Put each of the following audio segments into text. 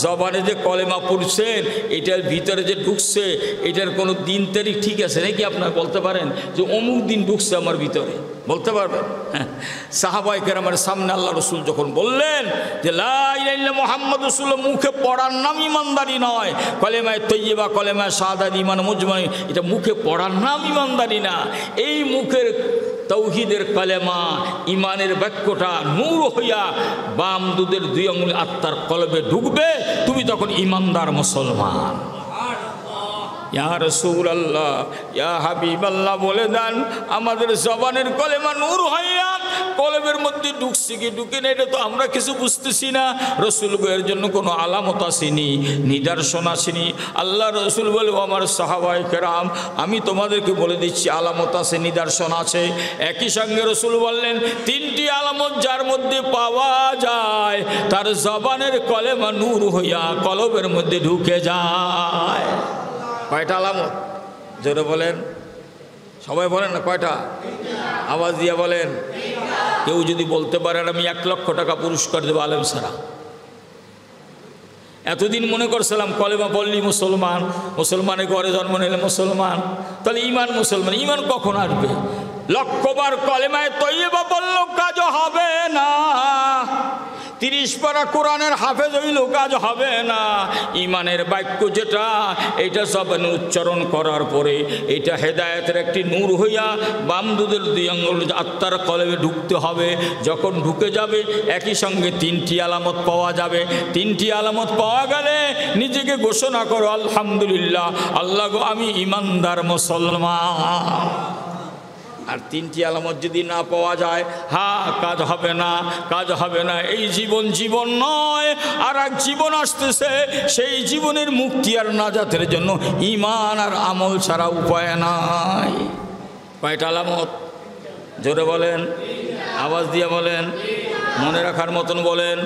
জবানে যে কলেমা পড়ছেন এটার ভিতরে যে ঢুকছে এটার কোনো দিন তারিখ ঠিক আছে নাকি? আপনারা বলতে পারেন যে অমুক দিন ঢুকছে আমার ভিতরে, বলতে পারবেন? হ্যাঁ, সাহাবায়ে কেরামের সামনে আল্লাহ রসুল যখন বললেন যে লা ইলাহা ইল্লাল্লাহ মুহাম্মাদুর রাসূলুল্লাহ, মুখে পড়ার নাম ইমানদারি নয়। কলেমায়ে তৈয়্যিবা, কলেমায়ে শাহাদাত, ঈমান মুজমানী, এটা মুখে পড়ার নাম ইমানদারি না। এই মুখের তৌহিদের কলেমা, ইমানের বাক্যটা নূর হইয়া বাম দুধের দুই আঙুল আত্মার কলবে ঢুকবে, তুমি তখন ইমানদার মুসলমান। ইয়া রাসূলুল্লাহ, ইয়া হাবিবাল্লাহ, বলে দেন আমাদের জবানের কলেমা নূর হইয়া কলবের মধ্যে ঢুকছে কি ঢুকে না এটা তো আমরা কিছু বুঝতেছি না। রসুল এর জন্য কোনো আলামত আসেনি, নিদর্শন আসেনি। আল্লাহ রসুল বলে, আমার সাহাবায়ে কেরাম আমি তোমাদেরকে বলে দিচ্ছি আলামত আছে, নিদর্শন আছে। একই সঙ্গে রসুল বললেন তিনটি আলামত যার মধ্যে পাওয়া যায় তার জবানের কলেমা নূর হইয়া কলবের মধ্যে ঢুকে যায়। কয়টা আলামত? জোরে বলেন, সবাই বলেন না কয়টা? আওয়াজ দিয়া বলেন। কেউ যদি বলতে পারেন আমি 1 লক্ষ টাকা পুরস্কার দেবো আলেম সারা। এতদিন মনে করছিলাম কলেমা পড়লি মুসলমান, মুসলমানের ঘরে জন্ম নিলে মুসলমান, তাহলে ইমান মুসলমান। ইমান কখন আসবে? লক্ষবার কলেমায়ে তৈয়্যিবা পড়লেও কাজ হবে না, 30 পারা কোরআনের হাফেজ হইলেও কাজ হবে না। ইমানের বাক্য যেটা, এটা জবানে উচ্চারণ করার পরে এটা হেদায়েতের একটি নূর হইয়া বাম দুধের দুই আঙ্গুল আত্মার কলবে ঢুকতে হবে। যখন ঢুকে যাবে একই সঙ্গে 3টি আলামত পাওয়া যাবে। 3টি আলামত পাওয়া গেলে নিজেকে ঘোষণা করো আলহামদুলিল্লাহ, আল্লাহ গো আমি ইমানদার মুসলমান। আর 3টি আলামত যদি না পাওয়া যায়, কাজ হবে না, কাজ হবে না। এই জীবন জীবন নয়, আর এক জীবন আসতেছে। সেই জীবনের মুক্তি আর নাজাতের জন্য ঈমান আর আমল ছাড়া উপায় নাই। কয়টা আলামত? জোরে বলেন, আওয়াজ দিয়ে বলেন, মনে রাখার মতন বলেন।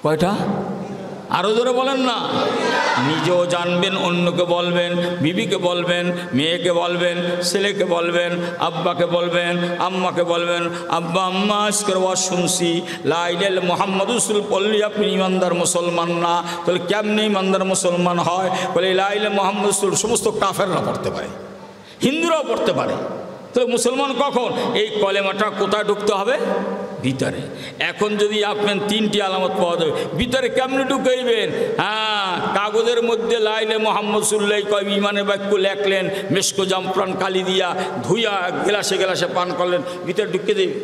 কয়টা? আরো জোরে বলেন না। নিজেও জানবেন, অন্যকে বলবেন, বিবিকে বলবেন, মেয়েকে বলবেন, ছেলেকে বলবেন, আব্বাকে বলবেন, আম্মাকে বলবেন, আব্বা আম্মা আজকের ওয়াজ শুনছি, লা ইলাহা ইল্লাল্লাহ মুহাম্মাদুর রাসূল পড়লে আপনি ইমানদার মুসলমান না। তাহলে কেমনে ইমানদার মুসলমান হয়? বলে লা ইলাহা ইল্লাল্লাহ মুহাম্মাদুর রাসূল সমস্ত কাফেররা পড়তে পারে, হিন্দুরাও পড়তে পারে। তাহলে মুসলমান কখন? এই কলেমাটা কোথায় ঢুকতে হবে? ভিতরে। এখন যদি আপনার 3টি আলামত পাওয়া যাবে, ভিতরে কেমনে ঢুকাইবেন? কাগজের মধ্যে লা ইলাহা মুহাম্মাদুর রাসূলুল্লাহ কয় ইমানের বাক্য লেখলেন, মেশকো জামফরান কালি দিয়া ধুইয়া গ্লাসে গ্লাসে পান করলেন, ভিতরে ঢুকে দেবে।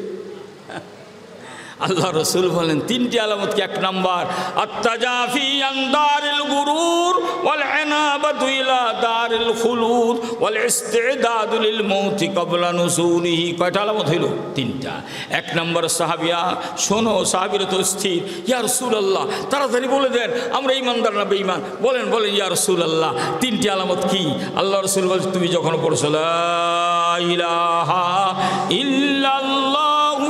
আল্লাহ রসুল বলেন 3টি আলামত কি? 1 নাম্বার আত-তাজাফি আন দারিল গুরুর ওয়াল ইনাবাতু ইলা দারিল খুলুদ ওয়াল ইস্তিদাদু লিল মাউতি ক্বাবলা নুজুলিহি। কয়টা আলামত হইল? 3টা। 1 নাম্বার সাহাবিয়া শোনো, সাহাবীরা তো স্থির, ইয়া রাসূলুল্লাহ তাড়াতাড়ি বলে দেন আমরা ঈমানদার না বেঈমান, বলেন বলেন ইয়া রাসূলুল্লাহ 3টি আলামত কি? আল্লাহ রসুল বলেন তুমি যখন পড়ছো লা ইলাহা ইল্লাল্লাহু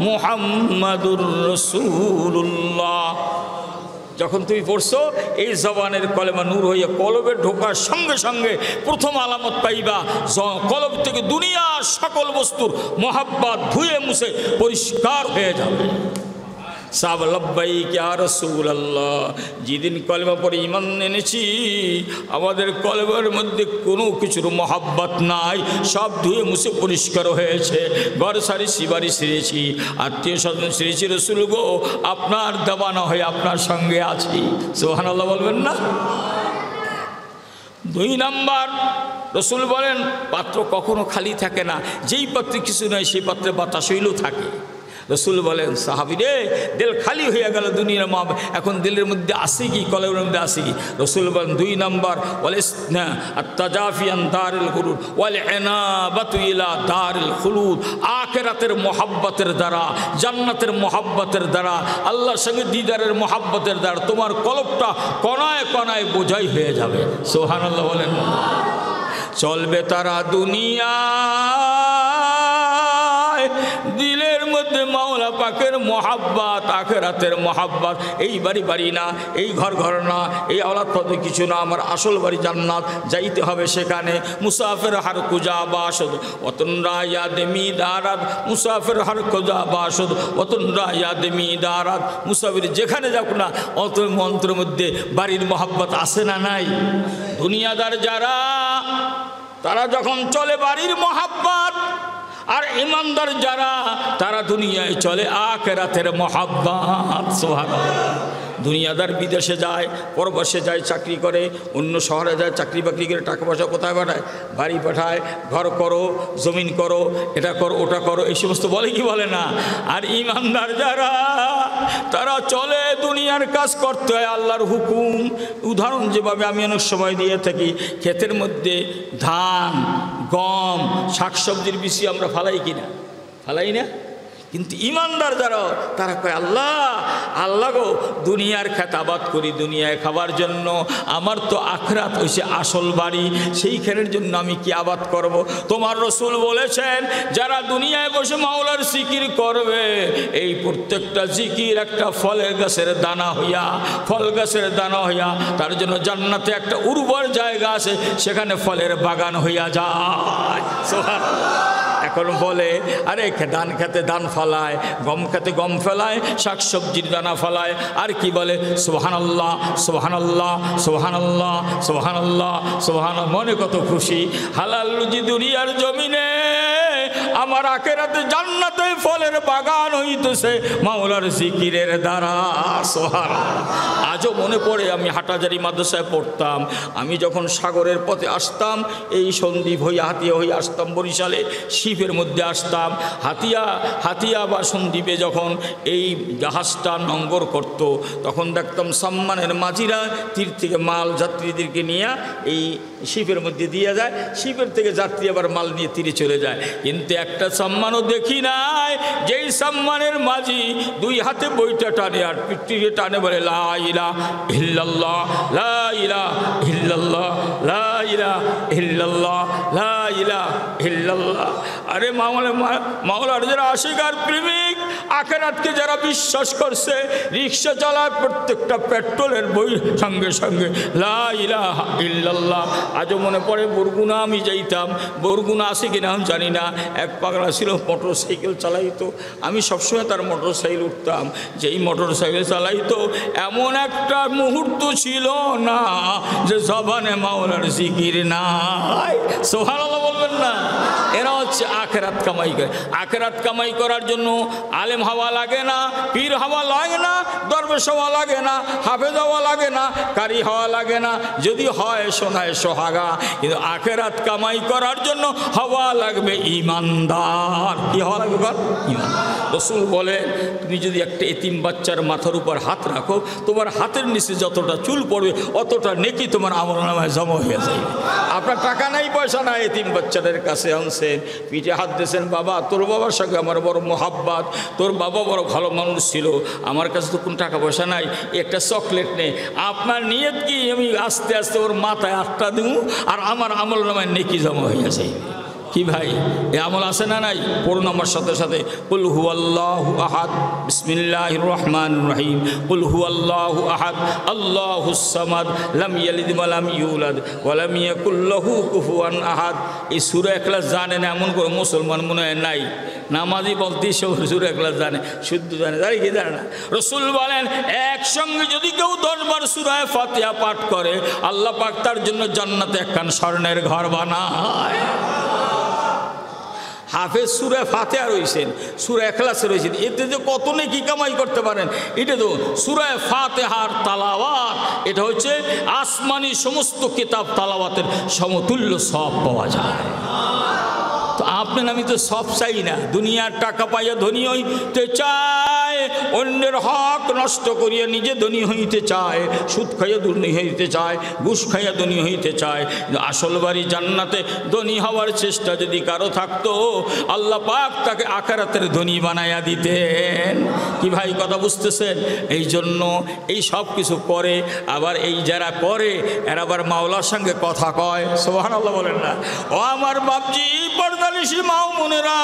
মুহাম্মাদুর রাসূলুল্লাহ, যখন তুমি পড়ছো এই জবানের কলেমা নূর হইয়া কলবে ঢোকার সঙ্গে সঙ্গে প্রথম আলামত পাইবা, কলব থেকে দুনিয়ার সকল বস্তুর মোহাব্বত ধুয়ে মুছে পরিষ্কার হয়ে যাবে। সাহাব লব্বাইক ইয়া রাসূলুল্লাহ, যেদিন কলেমা পড়ে ঈমান এনেছি আমাদের কলেমার মধ্যে কোনো কিছুর মোহাব্বত নাই, সব ধুয়ে মুছে পরিষ্কার হয়েছে। ঘর সারিছি, বাড়ি সেরেছি, আত্মীয় স্বজন সেরেছি, রসুল গো আপনার দেওয়ানা হয়ে আপনার সঙ্গে আছি। সুবহানাল্লাহ বলবেন না? 2 নাম্বার রসুল বলেন পাত্র কখনো খালি থাকে না, যেই পাত্রে কিছু নয় সেই পাত্রে বাতাস হইলেও থাকে। রসুল বলেন সাহাবী রে দিল খালি হয়ে গেল দুনিয়ার মা, এখন দিলের মধ্যে আসে কি, কলের মধ্যে আসে কি? রসুল বলেন 2 নাম্বার আত-তাজাফি আন দারিল গুরুর ওয়াল ইনাবাতু ইলা দারিল খুলুদ, আখিরাতের মোহাব্বতের দ্বারা, জান্নাতের মোহাব্বতের দ্বারা, আল্লাহর সঙ্গে দিদারের মোহাব্বতের দ্বারা তোমার কলবটা কণায় কণায় বোঝাই হয়ে যাবে। সুবহানাল্লাহ বলেন। চলবে তারা দুনিয়া দিলের মধ্যে মাওলা পাকের মহাব্বত, আখেরাতের মহাব্বত। এই বাড়ি বাড়ি না, এই ঘর ঘর না, এই আওলাদ পদে কিছু না, আমার আসল বাড়ি জান্নাত, যাইতে হবে সেখানে। মুসাফির হার কুজা বাসদ ওতনরা ইয়াদ মিদারাত, মুসাফির হার কুজা বাসদ ওতনরা ইয়াদ মিদারাত। মুসাফির যেখানে যাক না, অত মন্ত্রের মধ্যে বাড়ির মহাব্বত আছে না নাই? দুনিয়াদার যারা, তারা যখন চলে বাড়ির মহাব্বত, আর ইমানদার যারা, তারা দুনিয়ায় চলে আখিরাতের মহাব্বত। সুবহানাল্লাহ। দুনিয়াদার বিদেশে যায়, পরবাসে যায়, চাকরি করে, অন্য শহরে যায়, চাকরি বাকরি করে টাকা পয়সা কোথায় পাঠায়? বাড়ি পাঠায়, ঘর করো, জমিন করো, এটা করো, ওটা করো, এই সমস্ত বলে কি বলে না? আর ইমানদার যারা, তারা চলে দুনিয়ার কাজ করতে হয়, আল্লাহর হুকুম। উদাহরণ যেভাবে আমি অনেক সময় দিয়ে থাকি, ক্ষেতের মধ্যে ধান, গম, শাকসবজির বেশি আমরা ফালাই কিনা? ফালাই না। কিন্তু ইমানদার যারা, তারা কয় আল্লাহ, আল্লাহ গো, দুনিয়ার খেত আবাদ করি দুনিয়ায় খাবার জন্য, আমার তো আখিরাত হইছে আসল বাড়ি, সেইখানের জন্য আমি কি আবাদ করব? তোমার রসুল বলেছেন, যারা দুনিয়ায় বসে মাওলার জিকির করবে, এই প্রত্যেকটা জিকির একটা ফলের গাছের দানা হইয়া, ফল গাছের দানা হইয়া, তার জন্য জান্নাতে একটা উর্বর জায়গা আছে, সেখানে ফলের বাগান হইয়া যায়। সুবহানাল্লাহ। এখন বলে, আরে ধান খেতে ধান ফলায়, গম খেতে গম ফেলায়, শাকসবজির দানা ফলায়, আর কি বলে সুবহানাল্লাহ, সুবহানাল্লাহ, সুবহানাল্লাহ, সুবহানাল্লাহ, সুবহানাল্লাহ। মনে কত খুশি। হালাল রুজি দুনিয়ার জমিনে, আমার আখিরাতে জান্নাতে ফলের বাগান হইতেছে মাওলার জিকিরের দ্বারা। সুবহানাল্লাহ। আজও মনে পড়ে, আমি হাটাজারি মাদ্রাসায় পড়তাম, আমি যখন সাগরের পথে আসতাম, এই সন্দ্বীপ হইয়া হাতিয়া হইয়া আসতাম, বরিশালে শিপের মধ্যে আসতাম, হাতিয়া বা সন্দ্বীপে যখন এই জাহাজটা নঙ্গর করত, তখন দেখতাম সম্মানের মাঝিরা তীর থেকে মাল যাত্রীদেরকে নিয়ে এই শিপের মধ্যে দিয়ে যায়, শিপের থেকে যাত্রী আবার মাল নিয়ে তীরে চলে যায়। কিন্তু একটা সম্মানও দেখি নাই, যেই সম্মানের মাঝি দুই হাতে বইটা টানে আর পিঠে টানে, বলে লা ইলাহা ইল্লাল্লাহ, লা ইলাহা ইল্লাল্লাহ, লা ইলাহা ইল্লাল্লাহ, লা ইলাহা ইল্লাল্লাহ। আরে মাওলার যারা আশিক আর প্রেমিক, আখিরাতকে যারা বিশ্বাস করছে, রিক্সা চালায়, প্রত্যেকটা পেট্রোলের বই সঙ্গে সঙ্গে লা ইলাহা ইল্লাল্লাহ। আজও মনে পড়ে, বরগুনা আমি যাইতাম, বরগুনা আছে কিনা আমি জানি না, এক পাগলা ছিল, মোটর সাইকেল চালাইতো, আমি সবসময় তার মোটর সাইকেল উঠতাম, যেই মোটর সাইকেল চালাইতো, এমন একটা মুহূর্ত ছিল না যে জবানে মাওলার জিকির নাই। সুবহানাল্লাহ বলবেন না? এরা হচ্ছে আখিরাত কামাই করে। আখিরাত কামাই করার জন্য আলেম হওয়া লাগে না, পীর হওয়া লাগে না, দরবেশ হওয়া লাগে না, হাফেজ হওয়া লাগে না, কারি হওয়া লাগে না, যদি হয় শোনায় সোহাগা। কিন্তু আখিরাত কামাই করার জন্য হওয়া লাগবে ইমানদার। কি হওয়া লাগবে? ইমান। রাসূল বলে, তুমি যদি একটা এতিম বাচ্চার মাথার উপর হাত রাখো, তোমার হাতের নিচে যতটা চুল পড়বে, অতটা নেকি তোমার আমলনামায় জমা হয়ে যাবে। আপনার টাকা নাই, পয়সা নাই, এতিম বাচ্চাদের কাছে আনছেন, পিঠে হাত দিয়েছেন, বাবা তোর বাবার সঙ্গে আমার বড় মোহাব্বত, তোর বাবা বড় ভালো মানুষ ছিল, আমার কাছে তো কোনো টাকা পয়সা নাই, একটা চকলেট নেই। আপনার নিয়ত কি, আমি আস্তে আস্তে ওর মাথায় আটটা দিব, আর আমার আমলনামায় নেকি জমা হয়ে যায়। কি ভাই, এ আমল আছে না নাই? পড়ুন আমার সাথে সাথে, কুল হুয়াল্লাহু আহাদ, বিসমিল্লাহির রহমানির রহিম, কুল হুয়াল্লাহু আহাদ, আল্লাহুস সামাদ, লাম ইয়ালিদ ওয়া লাম ইউলাদ ওয়া লাম ইয়াকুল লাহু কুফুয়ান আহাদ। এই সূরা ইখলাস জানেন এমন করে মুসলমান মনে হয় নাই। নামাজি বলতেই সূরা ইখলাস জানে, শুদ্ধ জানে, তাই কি জানে না? রাসূল বলেন, একসঙ্গে যদি কেউ 10 বার সূরা ফাতিহা পাঠ করে, আল্লাহ পাক তার জন্য জান্নাতে একখান স্বর্ণের ঘর বানায়। হাফেজ সূরা ফাতিহা রয়েছেন, সূরা ইখলাসে রয়েছেন, এতে যে কত নেকি কামাই করতে পারেন। এটা তো সূরা ফাতিহার তালাওয়াত, এটা হচ্ছে আসমানি সমস্ত কিতাব তালাওয়াতের সমতুল্য সওয়াব পাওয়া যায়। তো আপনার আমি তো সব চাই না, দুনিয়ার টাকা পাইয়া ধনী হইতে চাই অন্যের হক নষ্ট করিয়া নিজে ধনী হইতে চায়, সুদ খাইয়া ধনী হইতে চায়, ঘুষ খাইয়া ধনী হইতে চায়। আসল বাড়ি জান্নাতে ধনী হওয়ার চেষ্টা যদি কারো থাকতো, আল্লাহ পাক তাকে আখিরাতের ধনী বানাইয়া দিতেন। কি ভাই কথা বুঝতেছেন? এই জন্য এই সব কিছু করে, আবার এই যারা করে এরা আবার মাওলার সঙ্গে কথা কয়। সুবহানাল্লাহ বলেন না? ও আমার বাপজি, পর্দানিশী মা ও বোনেরা,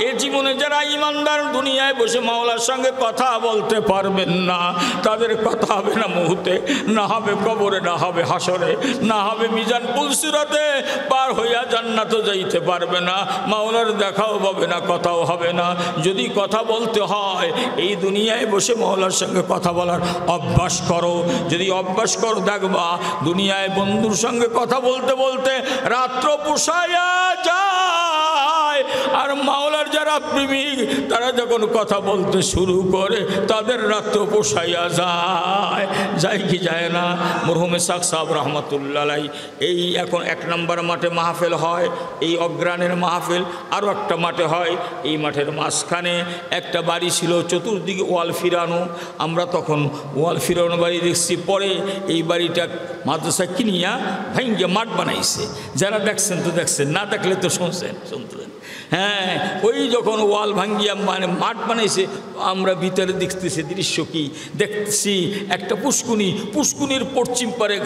এ জীবনে যারা ইমানদার দুনিয়ায় বসে মাওলার সঙ্গে কথা বলতে পারবেন না, তাদের কথা হবে না মুহূর্তে, না হবে কবরে, না হবে হাসরে, না হবে মিজান পুলসিরাতে, পার হইয়া জান্নাতও যাইতে পারবে না, মাওলার দেখাও পাবে না, কথাও হবে না। যদি কথা বলতে হয় এই দুনিয়ায় বসে মাওলার সঙ্গে কথা বলার অভ্যাস করো। যদি অভ্যাস করো দেখবা দুনিয়ায় বন্ধুর সঙ্গে কথা বলতে বলতে রাত্র পোষায়া যায়, আর মাওলার যারা প্রেমিক তারা যখন কথা বলতে শুরু করে তাদের রাত্র পোষাইয়া যায়। যায় কি যায় না? মরহুম ইসহাক সাহেব রহমতুল্লাহ আলাইহি এই এখন 1 নম্বর মাঠে মাহফিল হয়, এই অগ্রাণের মাহফিল। আরও একটা মাঠে হয়, এই মাঠের মাঝখানে একটা বাড়ি ছিল, চতুর্দিকে ওয়াল ফিরানো। আমরা তখন ওয়াল ফিরানো বাড়ি দেখছি, পরে এই বাড়িটা মাদ্রাসা কিনিয়া ভাঙ্গিয়া মাঠ বানাইছে। যারা দেখছেন তো দেখছেন, না দেখলে তো শুনছেন, শুনতেন। হ্যাঁ, ওই যখন ওয়াল ভাঙ্গিয়া মানে মাঠ বানাইছে, আমরা ভিতরে দেখতেছি দৃশ্য কি দেখতেছি, একটা পুষ্কুনির পশ্চিম পারে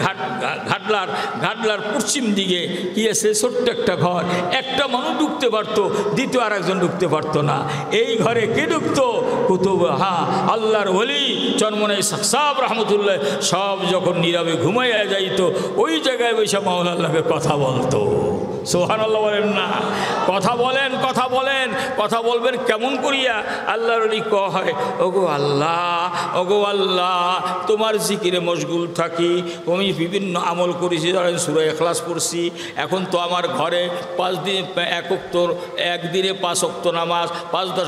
ঘাটলার পশ্চিম দিকে কি আছে, ছোট্ট একটা ঘর। একটা মানুষ ঢুকতে পারতো, দ্বিতীয় আর একজন ঢুকতে পারতো না। এই ঘরে কে ঢুকতো? কুতুব, হ্যাঁ আল্লাহর ওলি চরমনাই ইসহাক সাহেব রহমতুল্লাহ। সব যখন নীরবে ঘুমাইয়া যাইতো, ওই জায়গায় বসে মাওলার কথা বলতো। সুবহানাল্লাহ বলেন না? কথা বলেন, কথা বলেন, কথা বলবেন কেমন করিয়া? আল্লাহর ওলি কয়, ওগো আল্লাহ, ওগো আল্লাহ, তোমার জিকিরে মশগুল থাকি। আমি বিভিন্ন আমল করেছি, ধরেন সূরা ইখলাস পড়ছি। এখন তো আমার ঘরে 5 দিন একদিনে 5 ওয়াক্ত নামাজ, 5 10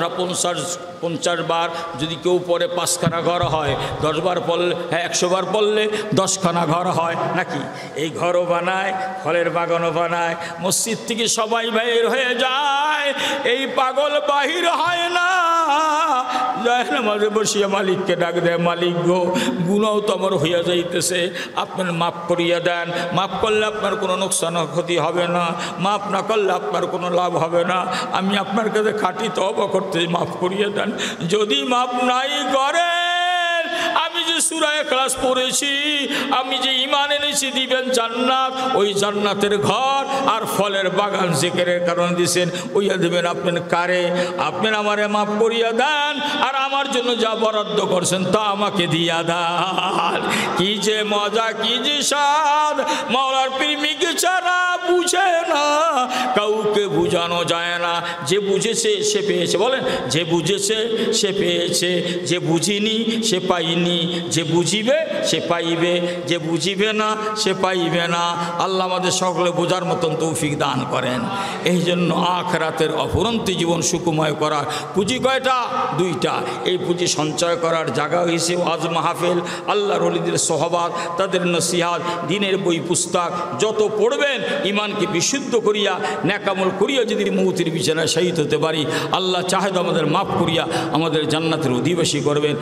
50 বার। যদি কেউ পড়ে 5খানা ঘর হয়, 10 বার পড়লে, হ্যাঁ 100 বার পড়লে 10খানা ঘর হয় নাকি? এই ঘরও বানায়, ফলের বাগানও বানায়। মসজিদ থেকে সবাই বাহির হয়ে যায়, এই পাগল বাহির হয় না, যায় না মাঝে বসিয়া মালিককে ডাক দেয়, মালিক গো, গুনাহ তো আমার হইয়া যাইতেছে, আপনার মাফ করিয়া দেন। মাফ করলে আপনার কোনো নোকসান ক্ষতি হবে না, মাফ না করলে আপনার কোনো লাভ হবে না। আমি আপনার কাছে খাঁটি তওবা করতে, মাফ করিয়া দেন। যদি মাফ নাই করেন, আমি যে সূরা ইখলাস পড়েছি, আমি যে ঈমান এনেছি দিবেন জান্নাত, ওই জান্নাতের ঘর আর ফলের বাগান জিকিরের কারণে দিয়েছেন, ওইয়া দেবেন আপনার কারে? আপনার আমারে মাফ করিয়া দেন, আর আমার জন্য যা বরাদ্দ করছেন তা আমাকে দিয়া দেন। কি যে মজা, কি যে স্বাদ, মাওলার প্রেমিক ছাড়া বুঝে না, কাউকে বুঝানো যায় না। যে বুঝেছে সে পেয়েছে, বলেন, যে বুঝেছে সে পেয়েছে, যে বুঝিনি সে পাইনি, যে বুঝিবে সে পাইবে, যে বুঝিবে না সে পাইবে না। আল্লাহ আমাদের সকলে বোঝার মতন তৌফিক দান করেন। এই জন্য আখিরাতের অফুরন্ত জীবন সুখময় করার পুঁজি কয়টা? 2টা। এই পুঁজি সঞ্চয় করার জায়গা হয়েছে ওয়াজ মাহফিল, আল্লাহর ওলিদের সোহবাত, তাদের নসিহাত, দিনের বই পুস্তক যত পড়বেন, ইমানকে বিশুদ্ধ করিয়া নেকামল করিয়া যদি মৌতের বিছানায় শহীদ হতে পারি, আল্লাহ চাহে তো আমাদের মাফ করিয়া আমাদের জান্নাতের অধিবাসী করবেন।